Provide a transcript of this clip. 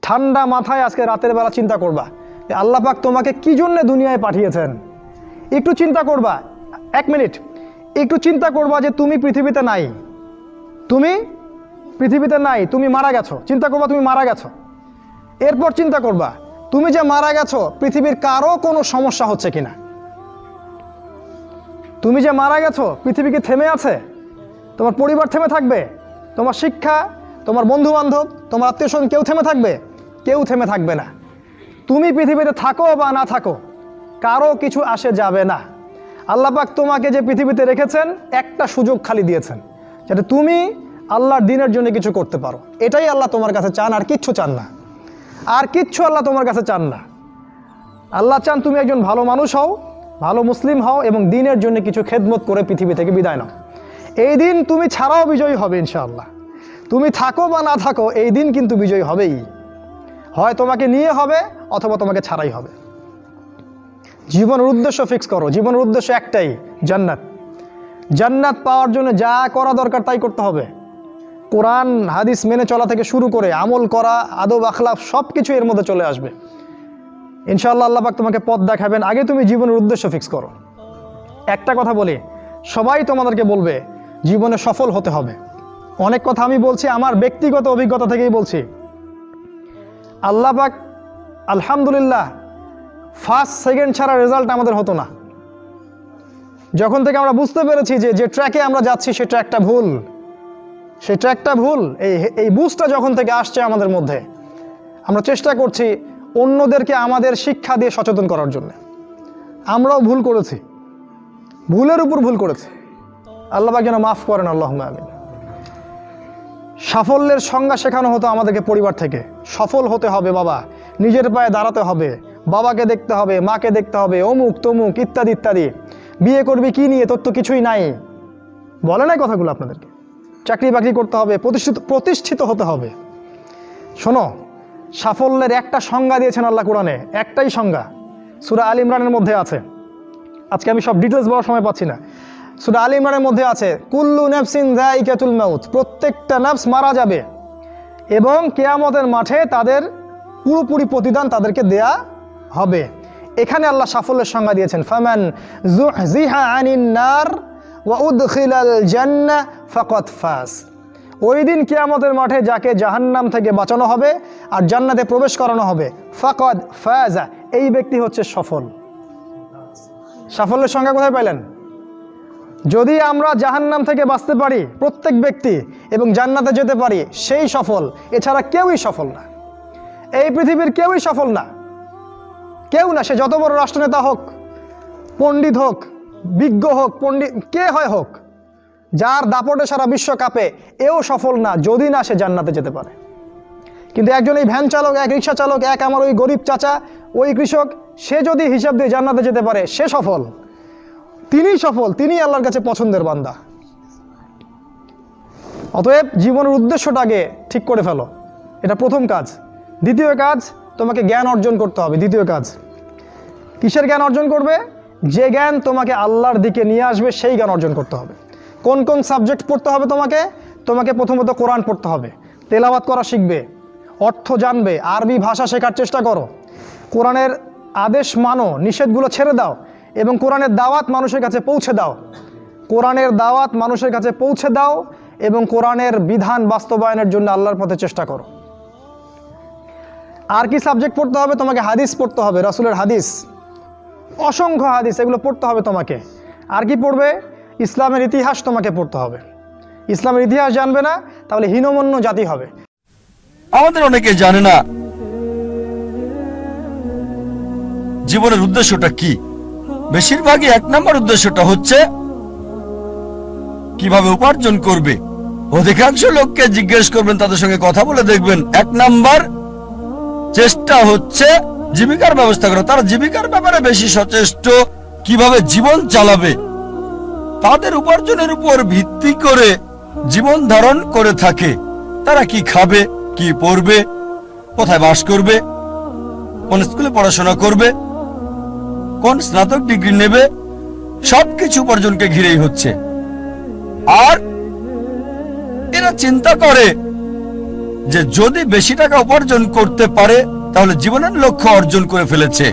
ঠান্ডা মাথায় আজকে রাতের বেলা চিন্তা করবা যে আল্লাহ পাক তোমাকে কি জন্য দুনিয়ায় পাঠিয়েছেন। একটু চিন্তা করবা, 1 মিনিট একটু চিন্তা করবা যে তুমি পৃথিবীতে নাই, তুমি পৃথিবীতে নাই, তুমি মারা গেছো। চিন্তা করবা তুমি মারা গেছো। এরপর চিন্তা করবা তুমি যে মারা গেছো পৃথিবীর কারো কোনো সমস্যা হচ্ছে কিনা। তুমি যে মারা গেছো পৃথিবী কি থেমে আছে? তোমার পরিবার থেমে থাকবে? তোমার শিক্ষা, তোমার বন্ধু বান্ধব, তোমার আত্মীয় স্বজন কেউ থেমে থাকবে? কেউ থেমে থাকবে না। তুমি পৃথিবীতে থাকো বা না থাকো কারো কিছু আসে যাবে না। আল্লাহ পাক তোমাকে যে পৃথিবীতে রেখেছেন একটা সুযোগ খালি দিয়েছেন, যাতে তুমি আল্লাহর দ্বীনের জন্য কিছু করতে পারো। এটাই আল্লাহ তোমার কাছে চান, আর কিচ্ছু চান না। আর কিচ্ছু আল্লাহ তোমার কাছে চান না। আল্লাহ চান তুমি একজন ভালো মানুষ হও, ভালো মুসলিম হও এবং দ্বীনের জন্য কিছু খেদমত করে পৃথিবী থেকে বিদায় নাও। এই দিন তুমি ছাড়াও বিজয়ী হবে ইনশাআল্লাহ। তুমি থাকো বা না থাকো এই দিন কিন্তু বিজয়ী হবেই। হয় তোমাকে নিয়ে হবে অথবা তোমাকে ছাড়াই হবে। জীবনের উদ্দেশ্য ফিক্স করো। জীবনের উদ্দেশ্য একটাই, জান্নাত। জান্নাত পাওয়ার জন্য যা করা দরকার তাই করতে হবে। কোরআন হাদিস মেনে চলা থেকে শুরু করে আমল করা, আদব আখলাক সব কিছু এর মধ্যে চলে আসবে ইনশাআল্লাহ। আল্লাহ পাক তোমাকে পথ দেখাবেন। আগে তুমি জীবনের উদ্দেশ্য ফিক্স করো। একটা কথা বলি, সবাই তোমাদেরকে বলবে জীবনে সফল হতে হবে। অনেক কথা আমি বলছি আমার ব্যক্তিগত অভিজ্ঞতা থেকেই বলছি। আল্লাহ পাক আলহামদুলিল্লাহ ফার্স্ট সেকেন্ড ছাড়া রেজাল্ট আমাদের হতো না। যখন থেকে আমরা বুঝতে পেরেছি যে ট্র্যাকে আমরা যাচ্ছি সে ট্র্যাকটা ভুল, সেই ট্র্যাকটা ভুল, এই বুঝটা যখন থেকে আসছে আমাদের মধ্যে, আমরা চেষ্টা করছি অন্যদেরকে আমাদের শিক্ষা দিয়ে সচেতন করার জন্য। আমরাও ভুল করেছি, ভুলের উপর ভুল করেছি। আল্লাহ পাক যেন মাফ করেন, আল্লাহুম্মা আমিন। সাফল্যের সংজ্ঞা শেখানো হতো আমাদেরকে পরিবার থেকে। সফল হতে হবে বাবা, নিজের পায়ে দাঁড়াতে হবে, বাবাকে দেখতে হবে, মাকে দেখতে হবে, অমুক তমুক ইত্যাদি ইত্যাদি। বিয়ে করবি কি নিয়ে, তোর তো কিছুই নাই, বলে নাই কথাগুলো আপনাদেরকে। চাকরি বাকরি করতে হবে, প্রতিষ্ঠিত হতে হবে। শোনো, সাফল্যের একটা সংজ্ঞা দিয়েছেন আল্লাহ কোরআনে, একটাই সংজ্ঞা, সূরা আল ইমরানের মধ্যে আছে। আজকে আমি সব ডিটেলস বলার সময় পাচ্ছি না। সূরা আল ইমরানের মধ্যে আছে কুল্লু নাফসিন যায়িকাতুল মাউত, প্রত্যেকটা নফস মারা যাবে এবং কিয়ামতের মাঠে তাদের পুরোপুরি প্রতিদান তাদেরকে দেয়া হবে। এখানে আল্লাহ সাফল্যের সংজ্ঞা দিয়েছেন, ফামান যুহজিহা আনিন নার ওয়া উদখিলাল জান্নাহ ফাকাদ ফাজ। ওই দিন কিয়ামতের মাঠে যাকে জাহান্নাম থেকে বাঁচানো হবে আর জান্নাতে প্রবেশ করানো হবে, ফাকাদ ফাজা, এই ব্যক্তি হচ্ছে সফল। সাফল্যের সংজ্ঞা কোথায় পাইলেন? যদি আমরা জাহান্নাম থেকে বাঁচতে পারি প্রত্যেক ব্যক্তি এবং জান্নাতে যেতে পারি, সেই সফল। এছাড়া কেউই সফল না, এই পৃথিবীর কেউই সফল না, কেউ না। সে যত বড় রাষ্ট্রনেতা হোক, পণ্ডিত হোক, বিজ্ঞ হোক, পণ্ডিত কে হয় হোক, যার দাপটে সারা বিশ্ব কাঁপে, এও সফল না যদি না সে জান্নাতে যেতে পারে। কিন্তু একজন এই ভ্যান চালক, এক রিক্সা চালক, এক আমার ওই গরিব চাচা, ওই কৃষক, সে যদি হিসাব দিয়ে জান্নাতে যেতে পারে, সে সফল। তিনিই সফল, তিনিই আল্লাহর কাছে পছন্দের বান্দা। অতএব জীবনের উদ্দেশ্যটাকে ঠিক করে ফেলো, এটা প্রথম কাজ। দ্বিতীয় কাজ, তোমাকে জ্ঞান অর্জন করতে হবে। দ্বিতীয় কাজ, কিসের জ্ঞান অর্জন করবে? যে জ্ঞান তোমাকে আল্লাহর দিকে নিয়ে আসবে সেই জ্ঞান অর্জন করতে হবে। কোন কোন সাবজেক্ট পড়তে হবে তোমাকে প্রথমত কোরআন পড়তে হবে, তেলাওয়াত করা শিখবে, অর্থ জানবে, আরবি ভাষা শেখার চেষ্টা করো, কোরআনের আদেশ মানো, নিষেধগুলো ছেড়ে দাও এবং কোরআনের দাওয়াত মানুষের কাছে পৌঁছে দাও। কোরআনের দাওয়াত মানুষের কাছে পৌঁছে দাও এবং কোরআনের বিধান বাস্তবায়নের জন্য আল্লাহর পথে চেষ্টা করো। আর কি সাবজেক্ট পড়তে হবে? তোমাকে হাদিস পড়তে হবে, রাসূলের হাদিস, অসংখ্য হাদিস, এগুলো পড়তে হবে তোমাকে। আর কি পড়বে? ইসলামের ইতিহাস তোমাকে পড়তে হবে। ইসলামের ইতিহাস জানবে না তাহলে হীনমন্য জাতি হবে। আমাদের অনেকে জানে না জীবনের উদ্দেশ্যটা কি। বেশিরভাগই 1 নম্বর উদ্দেশ্যটা হচ্ছে কিভাবে উপার্জন করবে। অধিকাংশ লোককে জিজ্ঞেস করবেন, তাদের সঙ্গে কথা বলে দেখবেন, 1 নম্বর চেষ্টা হচ্ছে জীবিকার ব্যবস্থা করা। তারা জীবিকার ব্যাপারে বেশি সচেষ্ট, কিভাবে জীবন চালাবে। তাদের উপার্জনের উপর ভিত্তি করে জীবন ধারণ করে থাকে। তারা কি খাবে, কি পড়বে, কোথায় বাস করবে, কোন স্কুলে পড়াশোনা করবে, কোন স্নাতক ডিগ্রি নেবে, সবকিছু উপার্জনকে ঘিরেই হচ্ছে। আর এরা চিন্তা করে যে যদি বেশি টাকা উপার্জন করতে পারে তাহলে জীবনের লক্ষ্য অর্জন করে ফেলেছে।